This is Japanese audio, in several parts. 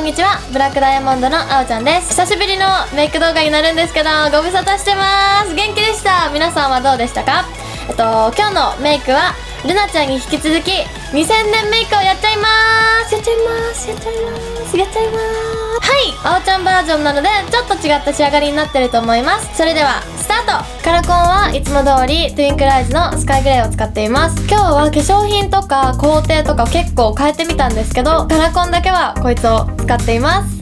にちは。ブラックダイヤモンドのあおちゃんです。久しぶりのメイク動画になるんですけど、ご無沙汰してます。元気でした。皆さんはどうでしたか？今日のメイクはルナちゃんに引き続き2000年メイクをやっちゃいます。はい、あおちゃんバージョンなのでちょっと違った仕上がりになってると思います。それではスタート。カラコンはいつも通りトゥインクルアイズのスカイグレーを使っています。今日は化粧品とか工程とか結構変えてみたんですけど、カラコンだけはこいつを使っています。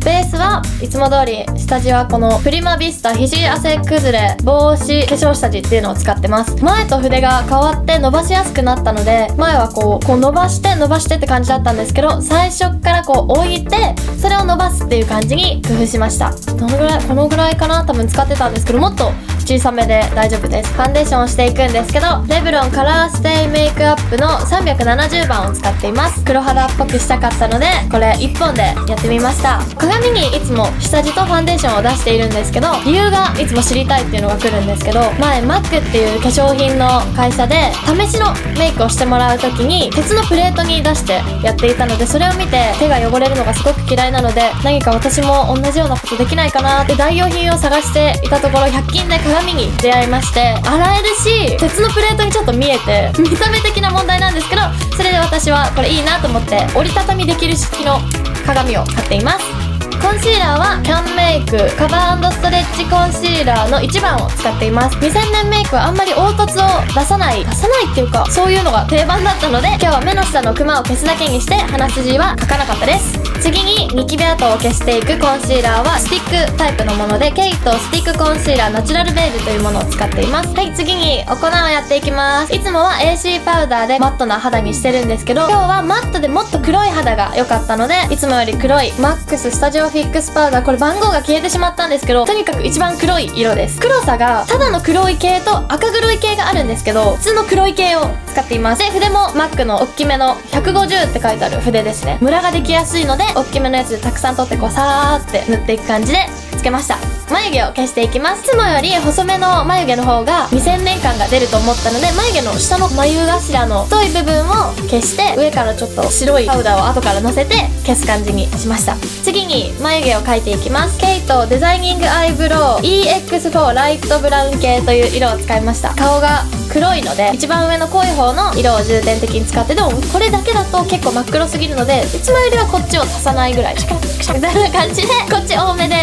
ベースはいつも通り下地はこのプリマビスタ皮脂汗崩れ防止化粧下地っていうのを使ってます。前と筆が変わって伸ばしやすくなったので、前はこう伸ばしてって感じだったんですけど、最初からこう置いてそれを伸ばすっていう感じに工夫しました。このぐらいかな、多分使ってたんですけど、もっと小さめで大丈夫です。ファンデーションをしていくんですけど、レブロンカラーステイメイクアップの370番を使っています。黒肌っぽくしたかったのでこれ1本でやってみました。鏡にいつも下地とファンデーションを出しているんですけど、理由がいつも知りたいっていうのが来るんですけど、前 MAC っていう化粧品の会社で試しのメイクをしてもらう時に鉄のプレートに出してやっていたので、それを見て手が汚れるのがすごく嫌いなので、何か私も同じようなことできないかなって代用品を探していたところ、100均で鏡に出会いまして、洗えるし鉄のプレートにちょっと見えて見た目的な問題なんですけど、それで私はこれいいなと思って折りたたみできる式の鏡を買っています。コンシーラーはキャンメイクカバー&ストレッチコンシーラーの1番を使っています。2000年メイクはあんまり凹凸を出さないっていうか、そういうのが定番だったので、今日は目の下のクマを消すだけにして鼻筋は描かなかったです。次にニキビ跡を消していくコンシーラーはスティックタイプのもので、ケイトスティックコンシーラーナチュラルベージュというものを使っています。はい、次にお粉をやっていきます。いつもは AC パウダーでマットな肌にしてるんですけど、今日はマットでもっと黒い肌が良かったので、いつもより黒いマックススタジオフィックスパウダー、これ番号が消えてしまったんですけど、とにかく一番黒い色です。黒さがただの黒い系と赤黒い系があるんですけど、普通の黒い系を使っています。で、筆も MAC の大きめの150って書いてある筆ですね。ムラができやすいので大きめのやつでたくさん取ってこうさーって塗っていく感じでつけました。眉毛を消していきます。いつもより細めの眉毛の方が2000年感が出ると思ったので、眉毛の下の眉頭の太い部分を消して上からちょっと白いパウダーを後からのせて消す感じにしました。次に眉毛を描いていきます。ケイトデザイニングアイブロウ EX4 ライトブラウン系という色を使いました。顔が黒いので一番上の濃い方の色を重点的に使って、でもこれだけだと結構真っ黒すぎるので、いつもよりはこっちを足さないぐらいみたいな感じでこっち多めで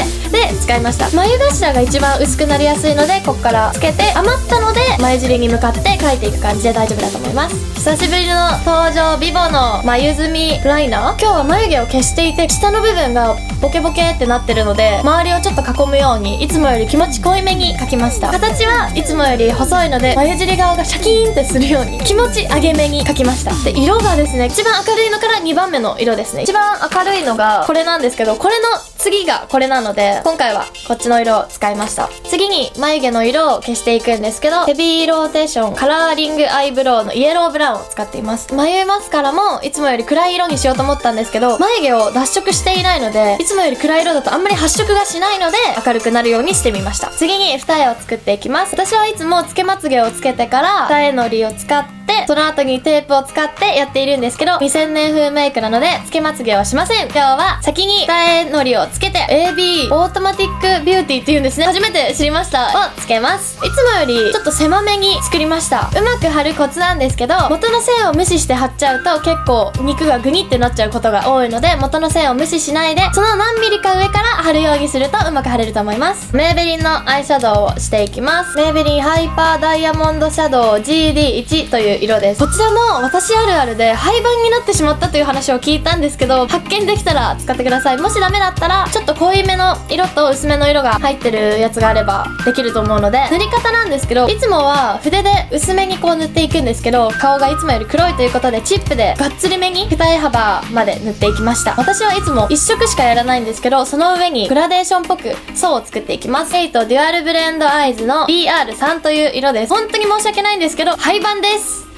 使いました。眉頭が一番薄くなりやすいので、こっからつけて余ったので眉尻に向かって描いていく感じで大丈夫だと思います。久しぶりの登場、ビボの眉墨ライナー。今日は眉毛を消していて下の部分がボケボケってなってるので、周りをちょっと囲むようにいつもより気持ち濃いめに描きました。形はいつもより細いので眉尻側がシャキーンってするように気持ち上げめに描きました。で、色がですね、一番明るいのから2番目の色ですね。一番明るいのがこれなんですけど、これの次がこれなので今回はこっちの色を使いました。次に眉毛の色を消していくんですけど、ヘビーローテーションカラーリングアイブロウのイエローブラウンを使っています。眉マスカラもいつもより暗い色にしようと思ったんですけど、眉毛を脱色していないのでいつもより暗い色だとあんまり発色がしないので明るくなるようにしてみました。次に二重を作っていきます。私はいつもつけまつげをつけてから二重のりを使ってその後にテープを使ってやっているんですけど、2000年風メイクなのでつけまつげはしません。今日は先に二重のりをつけて AB オートマティックビューティーっていうんですね、初めて知りました、をつけます。いつもよりちょっと狭めに作りました。うまく貼るコツなんですけど、元の線を無視して貼っちゃうと結構肉がグニってなっちゃうことが多いので、元の線を無視しないでその何ミリか上から貼るようにするとうまく貼れると思います。メイベリンのアイシャドウをしていきます。メイベリンハイパーダイヤモンドシャドウ GD1 という色です。こちらも私あるあるで廃盤になってしまったという話を聞いたんですけど、発見できたら使ってください。もしダメだったらちょっと濃いめの色と薄めの色が入ってるやつがあればできると思うので、塗り方なんですけど、いつもは筆で薄めにこう塗っていくんですけど、顔がいつもより黒いということでチップでがっつりめに二重幅まで塗っていきました。私はいつも一色しかやらないんですけど、その上にグラデーションっぽく層を作っていきます。ケイトデュアルブレンドアイズの BR3 という色です。本当に申し訳ないんですけど廃盤です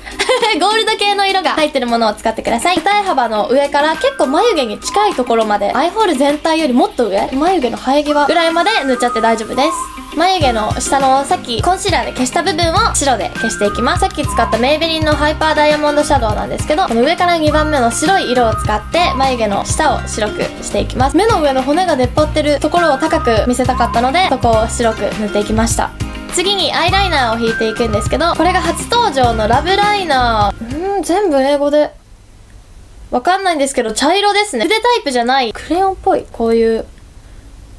ゴールド系の色が入ってるものを使ってください。二重幅の上から結構眉毛に近いところまで、アイホール全体よりもっと上、眉毛の生え際ぐらいまで塗っちゃって大丈夫です。眉毛の下のさっきコンシーラーで消した部分を白で消していきます。さっき使ったメイベリンのハイパーダイヤモンドシャドウなんですけど、この上から2番目の白い色を使って眉毛の下を白くしていきます。目の上の骨が出っ張ってるところを高く見せたかったので、そこを白く塗っていきました。次にアイライナーを引いていくんですけど、これが初登場のラブライナー。全部英語でわかんないんですけど、茶色ですね。筆タイプじゃないクレヨンっぽい、こういう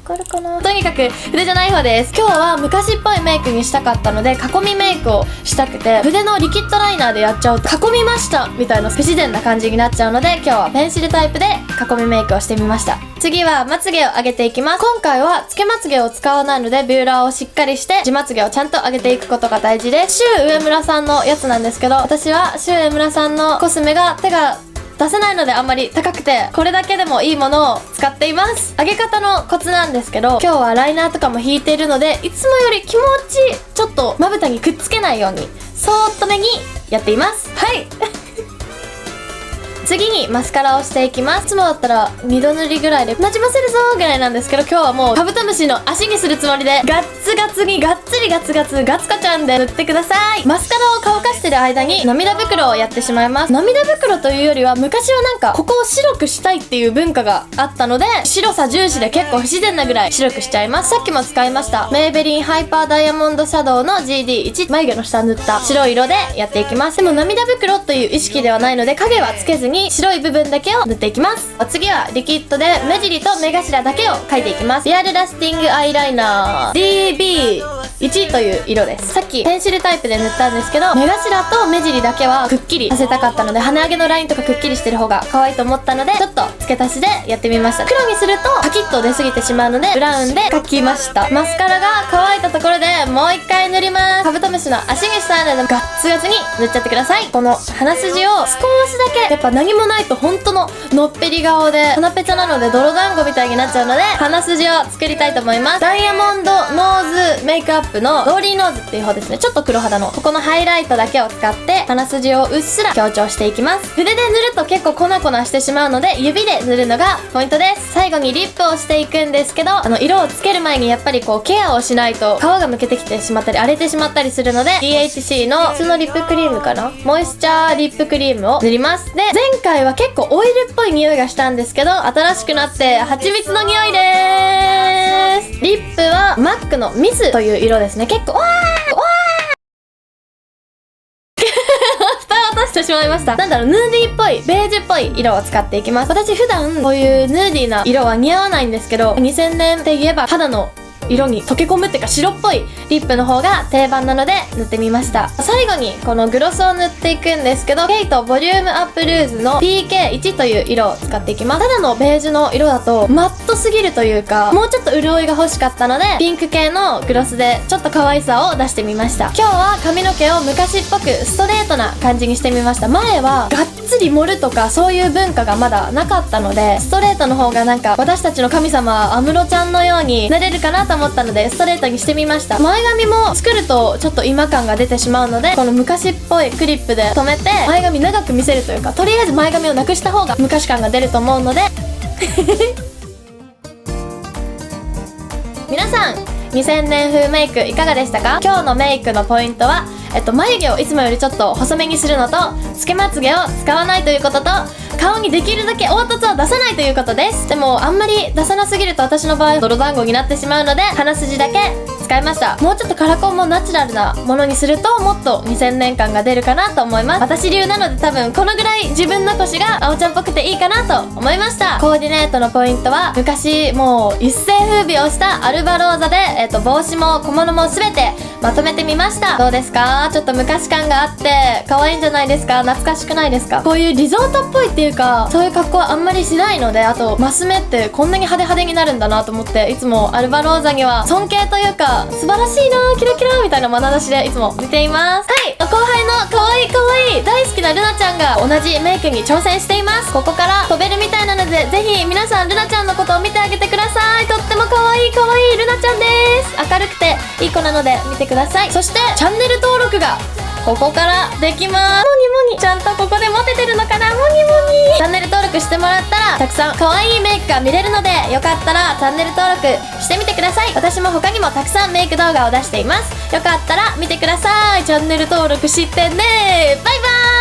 わかるかな。とにかく筆じゃない方です。今日は昔っぽいメイクにしたかったので、囲みメイクをしたくて、筆のリキッドライナーでやっちゃうと囲みましたみたいな不自然な感じになっちゃうので、今日はペンシルタイプで囲みメイクをしてみました。次はまつげを上げていきます。今回はつけまつげを使わないので、ビューラーをしっかりして地まつげをちゃんと上げていくことが大事です。シュウ上村さんのやつなんですけど、私はシュウ上村さんのコスメが手が出せないのであんまり高くて、これだけでもいいものを使っています。上げ方のコツなんですけど、今日はライナーとかも引いているので、いつもより気持ちちょっとまぶたにくっつけないようにそーっとめにやっています。はい次にマスカラをしていきます。いつもだったら2度塗りぐらいでなじませるぞーぐらいなんですけど、今日はもうカブトムシの足にするつもりでガッツガツにガッツリガツガツガツカちゃんで塗ってください。マスカラを乾かしてる間に涙袋をやってしまいます。涙袋というよりは、昔はなんかここを白くしたいっていう文化があったので、白さ重視で結構不自然なぐらい白くしちゃいます。さっきも使いましたメイベリンハイパーダイヤモンドシャドウの GD1 眉毛の下塗った白い色でやっていきます。でも涙袋という意識ではないので、影はつけずに白い部分だけを塗っていきます。次はリキッドで目尻と目頭だけを描いていきます。リアルラスティングアイライナー DB1 という色です。さっきペンシルタイプで塗ったんですけど、目頭と目尻だけはくっきりさせたかったので、鼻上げのラインとかくっきりしてる方が可愛いと思ったので、ちょっと付け足しでやってみました。黒にするとパキッと出過ぎてしまうので、ブラウンで描きました。マスカラが乾いたところでもう一回塗ります。カブトムシの足にしたいのでガッツガツに塗っちゃってください。この鼻筋を少しだけ、やっぱ何もないと本当ののっぺり顔で鼻ペチャなので泥団子みたいになっちゃうので、鼻筋を作りたいと思います。ダイヤモンドノーズメイクアップのローリーノーズっていう方ですね。ちょっと黒肌のここのハイライトだけを使って鼻筋をうっすら強調していきます。筆で塗ると結構粉々してしまうので、指で塗るのがポイントです。最後にリップをしていくんですけど、色をつける前にやっぱりこうケアをしないと皮がむけてきてしまったり荒れてしまったりするので、 DHC の普通のリップクリームかな、モイスチャーリップクリームを塗ります。で、前回は結構オイルっぽい匂いがしたんですけど、新しくなって蜂蜜の匂いでーす。リップは MAC のミスという色ですね。結構蓋を落としてしまいました。なんだろう、ヌーディーっぽいベージュっぽい色を使っていきます。私普段こういうヌーディーな色は似合わないんですけど、2000年って言えば肌の色に溶け込むっていうか白っぽいリップの方が定番なので塗ってみました。最後にこのグロスを塗っていくんですけど、ケイトボリュームアップルーズの PK1 という色を使っていきます。ただのベージュの色だとマットすぎるというか、もうちょっと潤いが欲しかったので、ピンク系のグロスでちょっと可愛さを出してみました。今日は髪の毛を昔っぽくストレートな感じにしてみました。前はがっつり盛るとかそういう文化がまだなかったので、ストレートの方がなんか私たちの神様安室ちゃんのようになれるかなと思ったので、ストレートにしてみました。前髪も作るとちょっと違和感が出てしまうので、この昔っぽいクリップで留めて前髪長く見せるというか、とりあえず前髪をなくした方が昔感が出ると思うので皆さん2000年風メイクいかがでしたか？今日のメイクのポイントは、眉毛をいつもよりちょっと細めにするのと、つけまつげを使わないということと、顔にできるだけ凹凸を出さないということです。でもあんまり出さなすぎると私の場合泥団子になってしまうので、鼻筋だけ使いました。もうちょっとカラコンもナチュラルなものにするともっと2000年感が出るかなと思います。私流なので多分このぐらい自分残しがあおちゃんっぽくていいかなと思いました。コーディネートのポイントは、昔もう一世風靡をしたアルバローザで、帽子も小物も全てまとめてみました。どうですか？ちょっと昔感があって可愛いんじゃないですか？懐かしくないですか？こういうリゾートっぽいっていうか、そういう格好はあんまりしないので、あとマス目ってこんなに派手派手になるんだなと思って、いつもアルバローザには尊敬というか、素晴らしいなキラキラみたいな眼差しでいつも見ています。はい、後輩の可愛い可愛い大好きなルナちゃんが同じメイクに挑戦しています。ここから飛べるみたいなので、ぜひ皆さんルナちゃんのことを見てあげてください。とっても可愛い可愛いルナちゃんです。明るくていい子なので見てください。そしてチャンネル登録がここからできます。もにもにちゃんとここでモテてるのかな。もにもにチャンネル登録してもらったらたくさん可愛いメイクが見れるので、よかったらチャンネル登録してみてください。私も他にもたくさんメイク動画を出しています。よかったら見てください。チャンネル登録してね。バイバーイ。